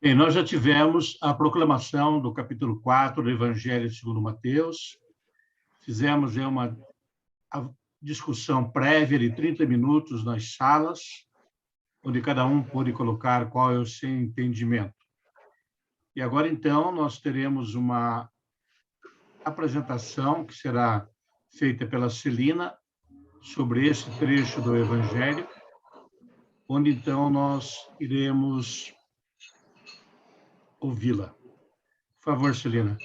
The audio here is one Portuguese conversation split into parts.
Bem, nós já tivemos a proclamação do capítulo 4 do Evangelho segundo Mateus. Fizemos uma discussão prévia de 30 minutos nas salas, onde cada um pôde colocar qual é o seu entendimento. E agora, então, nós teremos uma apresentação que será feita pela Celina sobre esse trecho do Evangelho, onde, então, nós iremos ouvi-la. Por favor, Celina.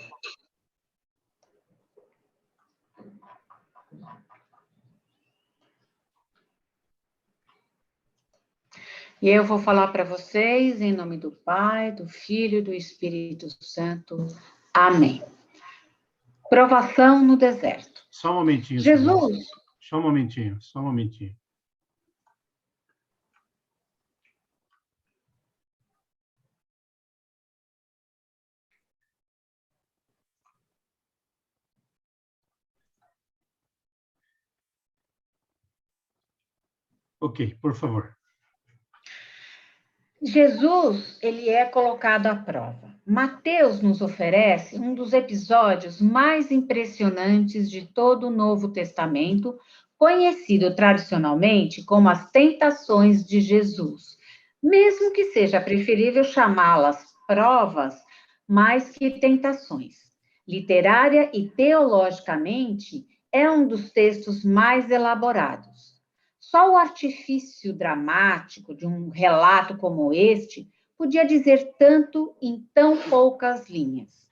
E eu vou falar para vocês em nome do Pai, do Filho e do Espírito Santo. Amém. Provação no deserto. Só um momentinho. Jesus. Só um momentinho. Ok, por favor. Jesus, ele é colocado à prova. Mateus nos oferece um dos episódios mais impressionantes de todo o Novo Testamento, conhecido tradicionalmente como as tentações de Jesus, mesmo que seja preferível chamá-las provas mais que tentações. Literária e teologicamente, é um dos textos mais elaborados. Só o artifício dramático de um relato como este podia dizer tanto em tão poucas linhas.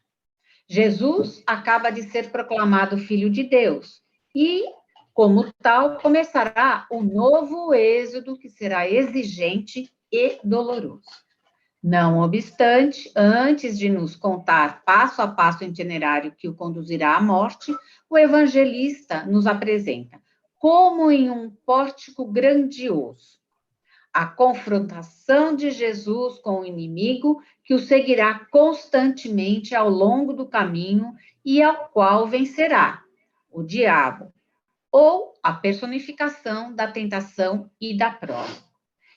Jesus acaba de ser proclamado Filho de Deus e, como tal, começará o novo êxodo que será exigente e doloroso. Não obstante, antes de nos contar passo a passo o itinerário que o conduzirá à morte, o evangelista nos apresenta como em um pórtico grandioso, a confrontação de Jesus com o inimigo que o seguirá constantemente ao longo do caminho e ao qual vencerá, o diabo, ou a personificação da tentação e da prova.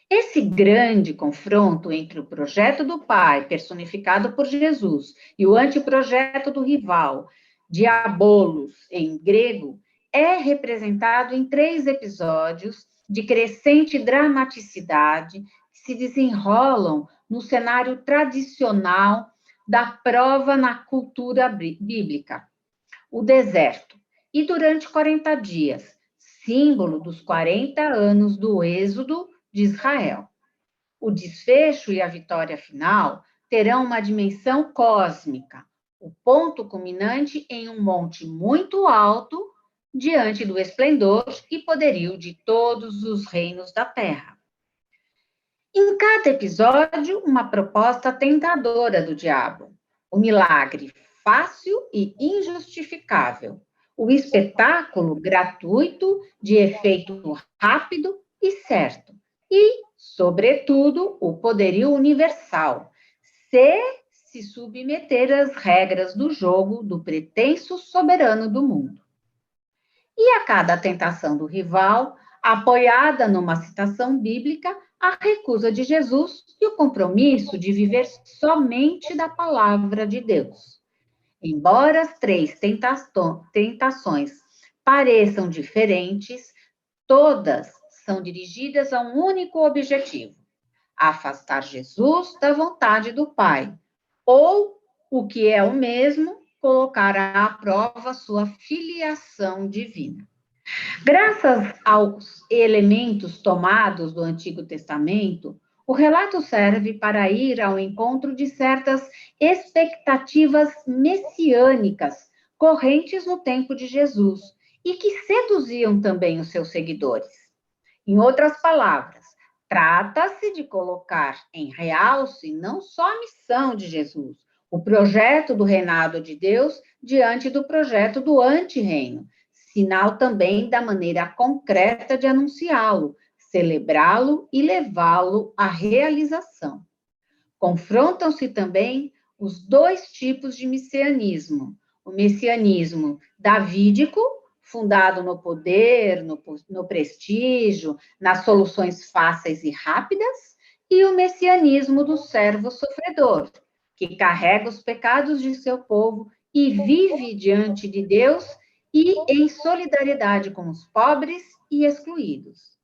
Esse grande confronto entre o projeto do Pai, personificado por Jesus, e o anteprojeto do rival, Diabolos, em grego, é representado em 3 episódios de crescente dramaticidade que se desenrolam no cenário tradicional da prova na cultura bíblica, o deserto, e durante 40 dias, símbolo dos 40 anos do êxodo de Israel. O desfecho e a vitória final terão uma dimensão cósmica, o ponto culminante em um monte muito alto, diante do esplendor e poderio de todos os reinos da terra. Em cada episódio, uma proposta tentadora do diabo, o milagre fácil e injustificável, o espetáculo gratuito de efeito rápido e certo, e, sobretudo, o poderio universal, se submeter às regras do jogo do pretenso soberano do mundo. E a cada tentação do rival, apoiada numa citação bíblica, a recusa de Jesus e o compromisso de viver somente da palavra de Deus. Embora as 3 tentações pareçam diferentes, todas são dirigidas a um único objetivo: afastar Jesus da vontade do Pai, ou, o que é o mesmo, colocar à prova sua filiação divina. Graças aos elementos tomados do Antigo Testamento, o relato serve para ir ao encontro de certas expectativas messiânicas correntes no tempo de Jesus e que seduziam também os seus seguidores. Em outras palavras, trata-se de colocar em realce não só a missão de Jesus, o projeto do reinado de Deus diante do projeto do antirreino, sinal também da maneira concreta de anunciá-lo, celebrá-lo e levá-lo à realização. Confrontam-se também os 2 tipos de messianismo: o messianismo davídico, fundado no poder, no prestígio, nas soluções fáceis e rápidas, e o messianismo do servo sofredor, que carrega os pecados de seu povo e vive diante de Deus e em solidariedade com os pobres e excluídos.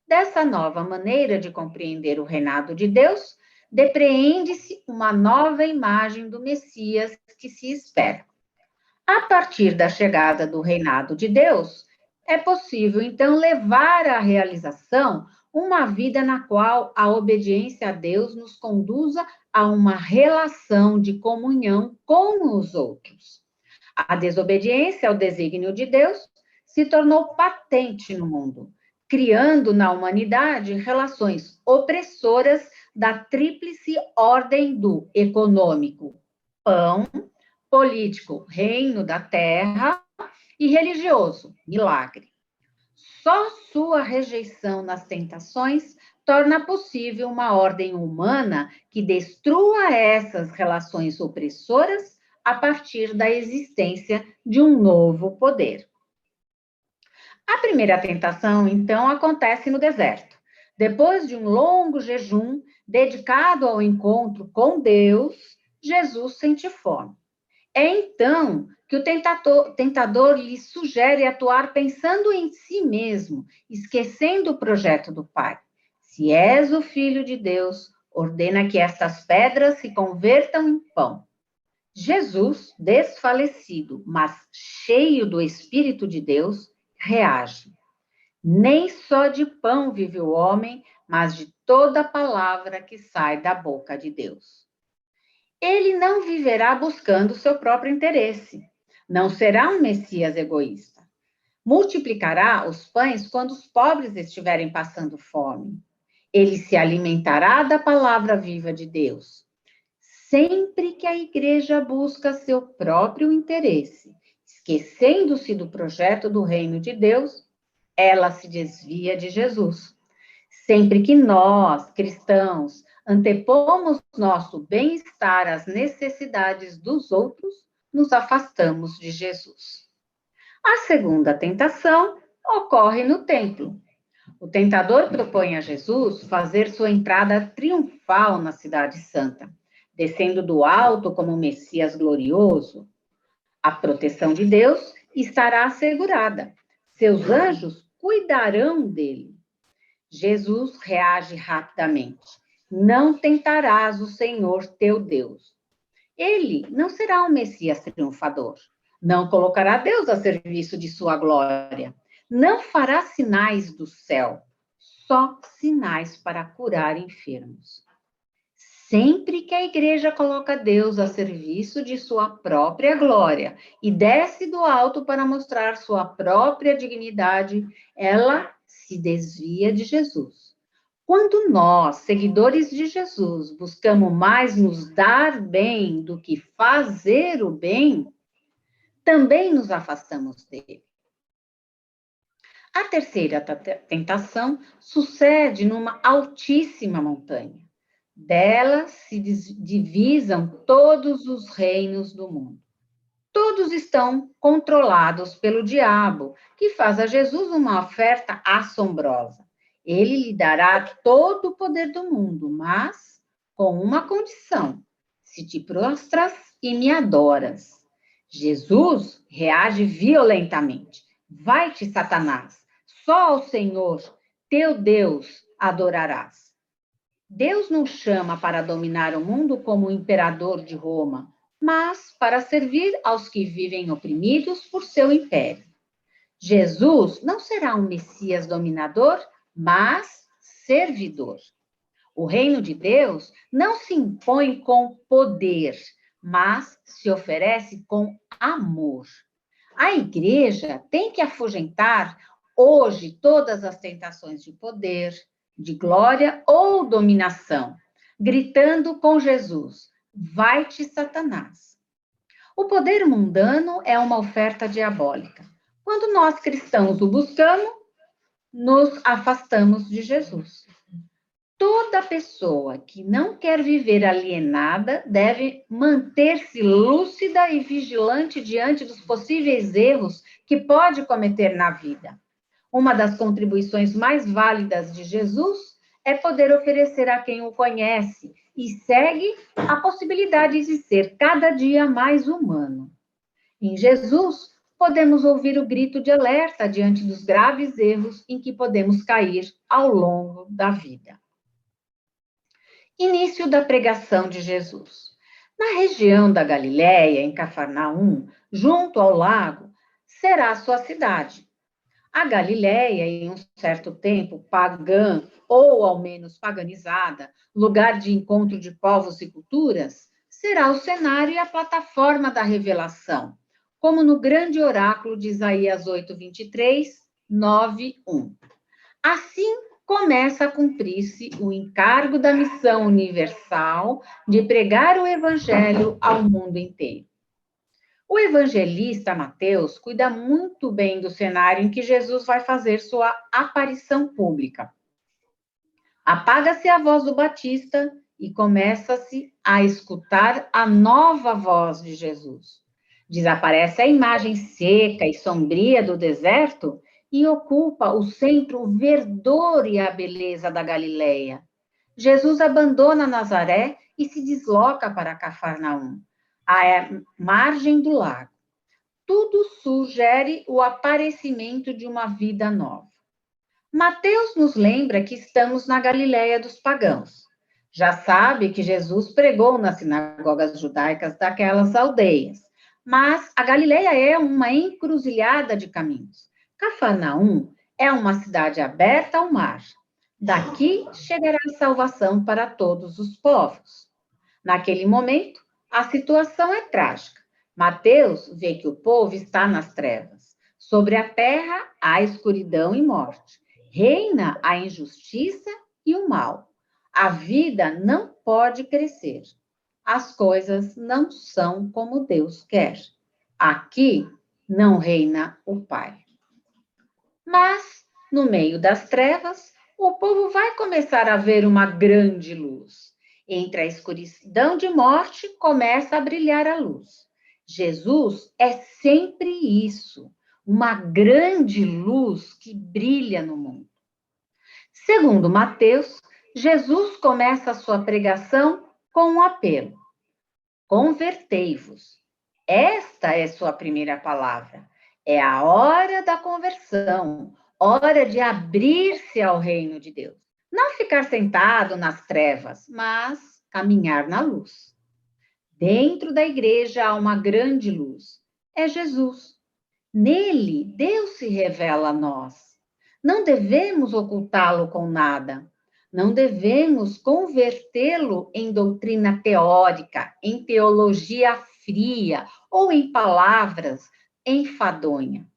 Dessa nova maneira de compreender o reinado de Deus, depreende-se uma nova imagem do Messias que se espera. A partir da chegada do reinado de Deus, é possível, então, levar à realização uma vida na qual a obediência a Deus nos conduza a uma relação de comunhão com os outros. A desobediência ao desígnio de Deus se tornou patente no mundo, criando na humanidade relações opressoras da tríplice ordem do econômico, pão, político, reino da terra, e religioso, milagre. Só sua rejeição nas tentações torna possível uma ordem humana que destrua essas relações opressoras a partir da existência de um novo poder. A primeira tentação, então, acontece no deserto. Depois de um longo jejum dedicado ao encontro com Deus, Jesus sente fome. É então que o tentador lhe sugere atuar pensando em si mesmo, esquecendo o projeto do Pai. Se és o Filho de Deus, ordena que estas pedras se convertam em pão. Jesus, desfalecido, mas cheio do Espírito de Deus, reage. Nem só de pão vive o homem, mas de toda palavra que sai da boca de Deus. Ele não viverá buscando seu próprio interesse. Não será um Messias egoísta. Multiplicará os pães quando os pobres estiverem passando fome. Ele se alimentará da palavra viva de Deus. Sempre que a igreja busca seu próprio interesse, esquecendo-se do projeto do reino de Deus, ela se desvia de Jesus. Sempre que nós, cristãos, antepomos nosso bem-estar às necessidades dos outros, nos afastamos de Jesus. A segunda tentação ocorre no templo. O tentador propõe a Jesus fazer sua entrada triunfal na cidade santa, descendo do alto como Messias glorioso. A proteção de Deus estará assegurada. Seus anjos cuidarão dele. Jesus reage rapidamente. Não tentarás o Senhor teu Deus. Ele não será um Messias triunfador. Não colocará Deus a serviço de sua glória. Não fará sinais do céu. Só sinais para curar enfermos. Sempre que a igreja coloca Deus a serviço de sua própria glória e desce do alto para mostrar sua própria dignidade, ela se desvia de Jesus. Quando nós, seguidores de Jesus, buscamos mais nos dar bem do que fazer o bem, também nos afastamos dele. A terceira tentação sucede numa altíssima montanha. Dela se divisam todos os reinos do mundo. Todos estão controlados pelo diabo, que faz a Jesus uma oferta assombrosa. Ele lhe dará todo o poder do mundo, mas com uma condição: se te prostras e me adoras. Jesus reage violentamente. Vai-te, Satanás, só ao Senhor, teu Deus, adorarás. Deus nos chama para dominar o mundo como imperador de Roma, mas para servir aos que vivem oprimidos por seu império. Jesus não será um Messias dominador, mas servidor. O reino de Deus não se impõe com poder, mas se oferece com amor. A igreja tem que afugentar hoje todas as tentações de poder, de glória ou dominação, gritando com Jesus: vai-te, Satanás. O poder mundano é uma oferta diabólica. Quando nós cristãos o buscamos, nos afastamos de Jesus. Toda pessoa que não quer viver alienada deve manter-se lúcida e vigilante diante dos possíveis erros que pode cometer na vida. Uma das contribuições mais válidas de Jesus é poder oferecer a quem o conhece e segue a possibilidade de ser cada dia mais humano. Em Jesus, podemos ouvir o grito de alerta diante dos graves erros em que podemos cair ao longo da vida. Início da pregação de Jesus. Na região da Galiléia, em Cafarnaum, junto ao lago, será a sua cidade. A Galiléia, em um certo tempo pagã, ou ao menos paganizada, lugar de encontro de povos e culturas, será o cenário e a plataforma da revelação, como no grande oráculo de Isaías 8:23, 9:1. Assim começa a cumprir-se o encargo da missão universal de pregar o evangelho ao mundo inteiro. O evangelista Mateus cuida muito bem do cenário em que Jesus vai fazer sua aparição pública. Apaga-se a voz do Batista e começa-se a escutar a nova voz de Jesus. Desaparece a imagem seca e sombria do deserto e ocupa o centro, o verdor e a beleza da Galileia. Jesus abandona Nazaré e se desloca para Cafarnaum, à margem do lago. Tudo sugere o aparecimento de uma vida nova. Mateus nos lembra que estamos na Galileia dos pagãos. Já sabe que Jesus pregou nas sinagogas judaicas daquelas aldeias, mas a Galileia é uma encruzilhada de caminhos. Cafarnaum é uma cidade aberta ao mar. Daqui chegará a salvação para todos os povos. Naquele momento, a situação é trágica. Mateus vê que o povo está nas trevas. Sobre a terra há escuridão e morte. Reina a injustiça e o mal. A vida não pode crescer. As coisas não são como Deus quer. Aqui não reina o Pai. Mas, no meio das trevas, o povo vai começar a ver uma grande luz. Entre a escuridão de morte, começa a brilhar a luz. Jesus é sempre isso, uma grande luz que brilha no mundo. Segundo Mateus, Jesus começa a sua pregação com um apelo: convertei-vos. Esta é sua primeira palavra. É a hora da conversão, hora de abrir-se ao reino de Deus. Não ficar sentado nas trevas, mas caminhar na luz. Dentro da igreja há uma grande luz. É Jesus. Nele, Deus se revela a nós. Não devemos ocultá-lo com nada. Não devemos convertê-lo em doutrina teórica, em teologia fria ou em palavras enfadonha.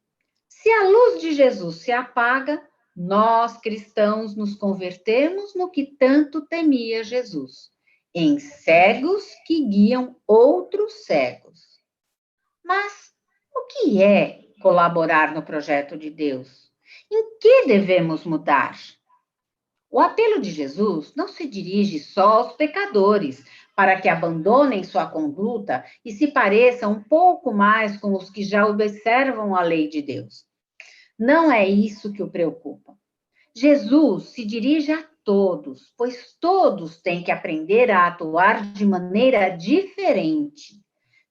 Se a luz de Jesus se apaga, nós cristãos nos convertemos no que tanto temia Jesus, em cegos que guiam outros cegos. Mas o que é colaborar no projeto de Deus? Em que devemos mudar? O apelo de Jesus não se dirige só aos pecadores, para que abandonem sua conduta e se pareçam um pouco mais com os que já observam a lei de Deus. Não é isso que o preocupa. Jesus se dirige a todos, pois todos têm que aprender a atuar de maneira diferente.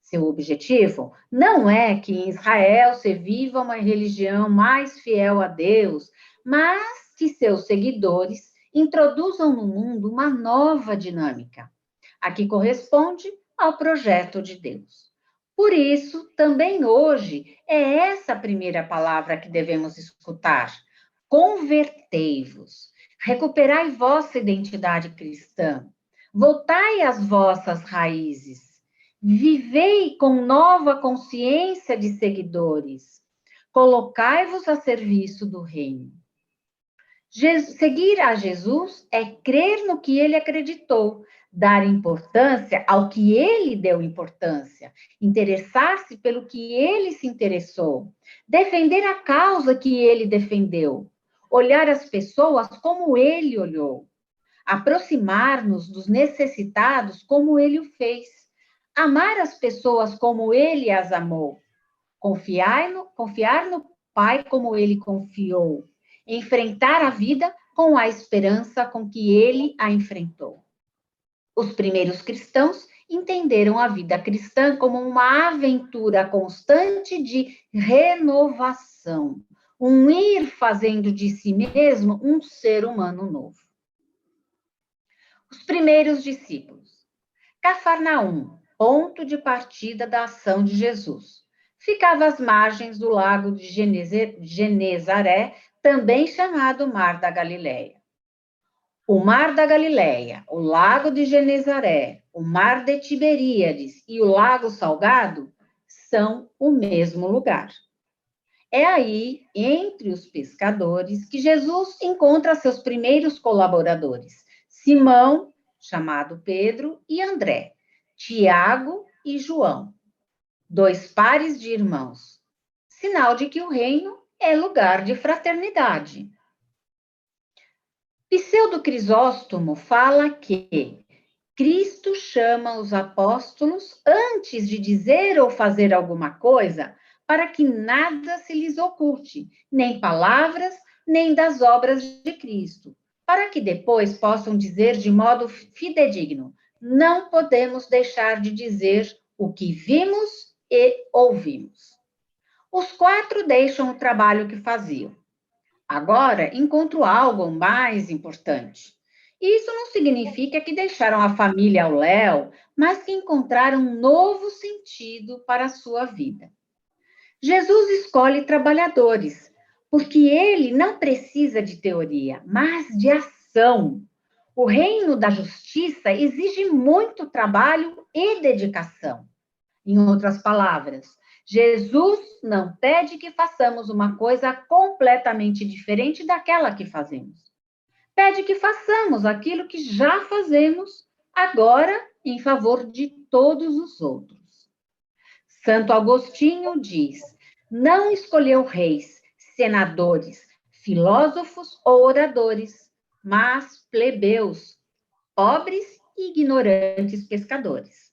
Seu objetivo não é que em Israel se viva uma religião mais fiel a Deus, mas que seus seguidores introduzam no mundo uma nova dinâmica, a que corresponde ao projeto de Deus. Por isso, também hoje, é essa a primeira palavra que devemos escutar: convertei-vos, recuperai vossa identidade cristã, voltai às vossas raízes, vivei com nova consciência de seguidores, colocai-vos a serviço do reino. Seguir a Jesus é crer no que ele acreditou, dar importância ao que ele deu importância, interessar-se pelo que ele se interessou, defender a causa que ele defendeu, olhar as pessoas como ele olhou, aproximar-nos dos necessitados como ele o fez, amar as pessoas como ele as amou, confiar no Pai como ele confiou, enfrentar a vida com a esperança com que ele a enfrentou. Os primeiros cristãos entenderam a vida cristã como uma aventura constante de renovação, um ir fazendo de si mesmo um ser humano novo. Os primeiros discípulos. Cafarnaum, ponto de partida da ação de Jesus. Ficava às margens do lago de Genezaré, também chamado Mar da Galileia. O Mar da Galileia, o Lago de Genezaré, o Mar de Tiberíades e o Lago Salgado são o mesmo lugar. É aí, entre os pescadores, que Jesus encontra seus primeiros colaboradores, Simão, chamado Pedro, e André, Tiago e João, 2 pares de irmãos, sinal de que o reino é lugar de fraternidade. Pseudo Crisóstomo fala que Cristo chama os apóstolos antes de dizer ou fazer alguma coisa para que nada se lhes oculte, nem palavras, nem das obras de Cristo, para que depois possam dizer de modo fidedigno: não podemos deixar de dizer o que vimos e ouvimos. Os 4 deixam o trabalho que faziam. Agora encontro algo mais importante. Isso não significa que deixaram a família ao léu, mas que encontraram um novo sentido para a sua vida. Jesus escolhe trabalhadores, porque ele não precisa de teoria, mas de ação. O reino da justiça exige muito trabalho e dedicação. Em outras palavras, Jesus não pede que façamos uma coisa completamente diferente daquela que fazemos. Pede que façamos aquilo que já fazemos agora em favor de todos os outros. Santo Agostinho diz: não escolheu reis, senadores, filósofos ou oradores, mas plebeus, pobres e ignorantes pescadores.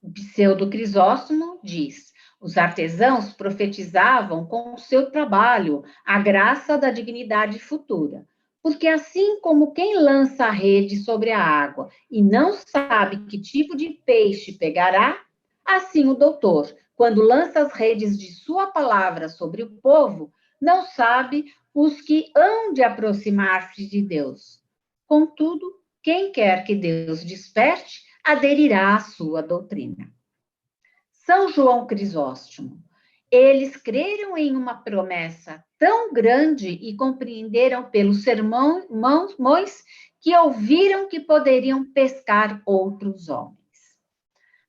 O Pseudo Crisóstomo diz: os artesãos profetizavam com o seu trabalho a graça da dignidade futura, porque assim como quem lança a rede sobre a água e não sabe que tipo de peixe pegará, assim o doutor, quando lança as redes de sua palavra sobre o povo, não sabe os que hão de aproximar-se de Deus. Contudo, quem quer que Deus desperte, aderirá à sua doutrina. São João Crisóstomo. Eles creram em uma promessa tão grande e compreenderam pelos sermões que ouviram que poderiam pescar outros homens.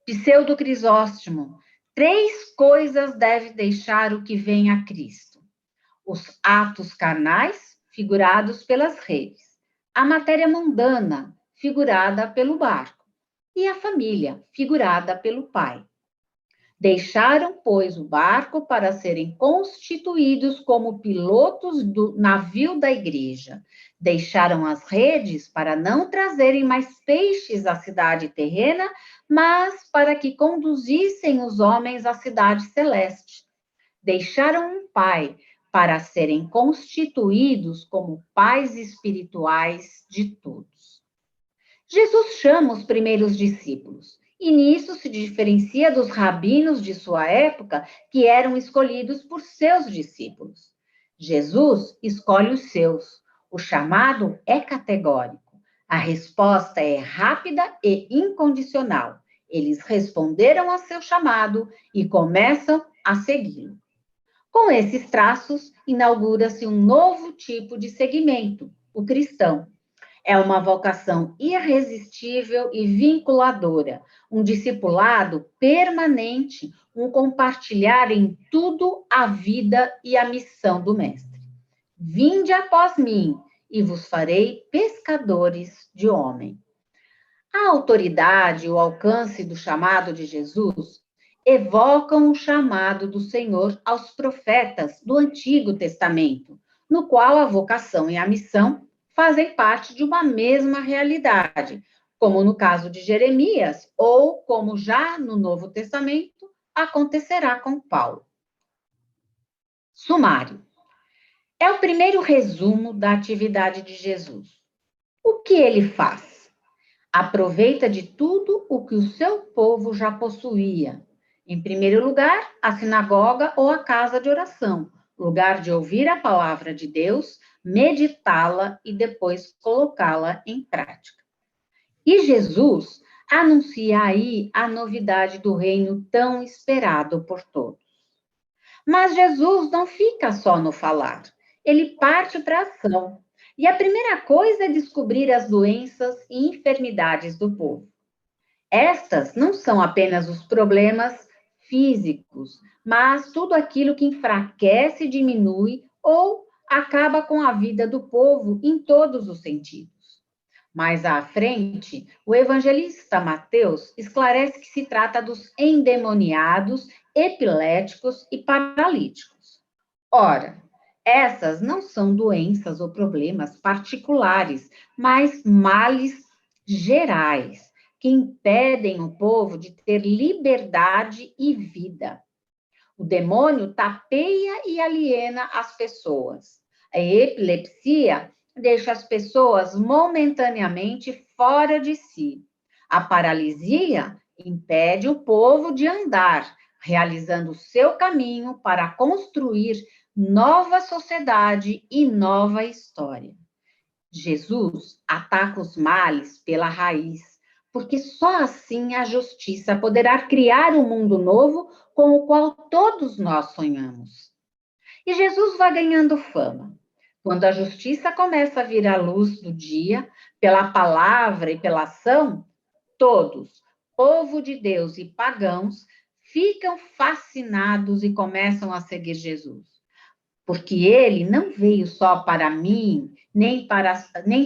Pseudo Crisóstomo, 3 coisas deve deixar o que vem a Cristo: os atos carnais, figurados pelas redes, a matéria mundana, figurada pelo barco, e a família, figurada pelo pai. Deixaram, pois, o barco para serem constituídos como pilotos do navio da igreja. Deixaram as redes para não trazerem mais peixes à cidade terrena, mas para que conduzissem os homens à cidade celeste. Deixaram um pai para serem constituídos como pais espirituais de todos. Jesus chama os primeiros discípulos, e nisso se diferencia dos rabinos de sua época, que eram escolhidos por seus discípulos. Jesus escolhe os seus. O chamado é categórico. A resposta é rápida e incondicional. Eles responderam ao seu chamado e começam a segui-lo. Com esses traços, inaugura-se um novo tipo de segmento, o cristão. É uma vocação irresistível e vinculadora, um discipulado permanente, um compartilhar em tudo a vida e a missão do Mestre. Vinde após mim, e vos farei pescadores de homem. A autoridade e o alcance do chamado de Jesus evocam o chamado do Senhor aos profetas do Antigo Testamento, no qual a vocação e a missão fazem parte de uma mesma realidade, como no caso de Jeremias, ou como já no Novo Testamento acontecerá com Paulo. Sumário. É o primeiro resumo da atividade de Jesus. O que ele faz? Aproveita de tudo o que o seu povo já possuía. Em primeiro lugar, a sinagoga ou a casa de oração, lugar de ouvir a palavra de Deus, meditá-la e depois colocá-la em prática. E Jesus anuncia aí a novidade do reino tão esperado por todos. Mas Jesus não fica só no falar, ele parte para a ação. E a primeira coisa é descobrir as doenças e enfermidades do povo. Estas não são apenas os problemas físicos, mas tudo aquilo que enfraquece, diminui ou acaba com a vida do povo em todos os sentidos. Mais à frente, o evangelista Mateus esclarece que se trata dos endemoniados, epiléticos e paralíticos. Ora, essas não são doenças ou problemas particulares, mas males gerais que impedem o povo de ter liberdade e vida. O demônio tapeia e aliena as pessoas. A epilepsia deixa as pessoas momentaneamente fora de si. A paralisia impede o povo de andar, realizando o seu caminho para construir nova sociedade e nova história. Jesus ataca os males pela raiz, porque só assim a justiça poderá criar um mundo novo com o qual todos nós sonhamos. E Jesus vai ganhando fama. Quando a justiça começa a vir à luz do dia, pela palavra e pela ação, todos, povo de Deus e pagãos, ficam fascinados e começam a seguir Jesus. Porque ele não veio só para mim, nem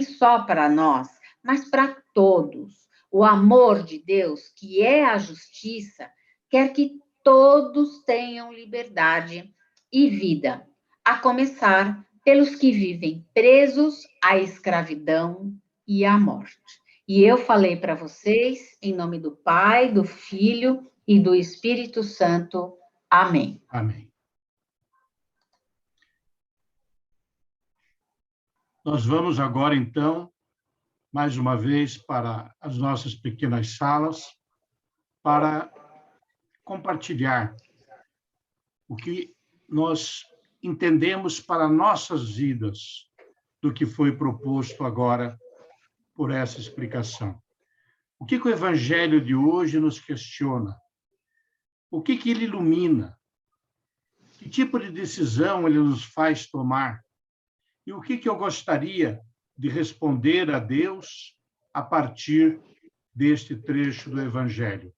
só para nós, mas para todos. O amor de Deus, que é a justiça, quer que todos tenham liberdade e vida, a começar pelos que vivem presos à escravidão e à morte. E eu falei para vocês, em nome do Pai, do Filho e do Espírito Santo. Amém. Amém. Nós vamos agora, então, mais uma vez, para as nossas pequenas salas, para compartilhar o que nós entendemos para nossas vidas do que foi proposto agora por essa explicação. O que o Evangelho de hoje nos questiona? O que ele ilumina? Que tipo de decisão ele nos faz tomar? E o que eu gostaria de responder a Deus a partir deste trecho do Evangelho?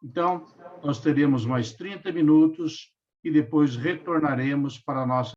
Então, nós teremos mais 30 minutos e depois retornaremos para a nossa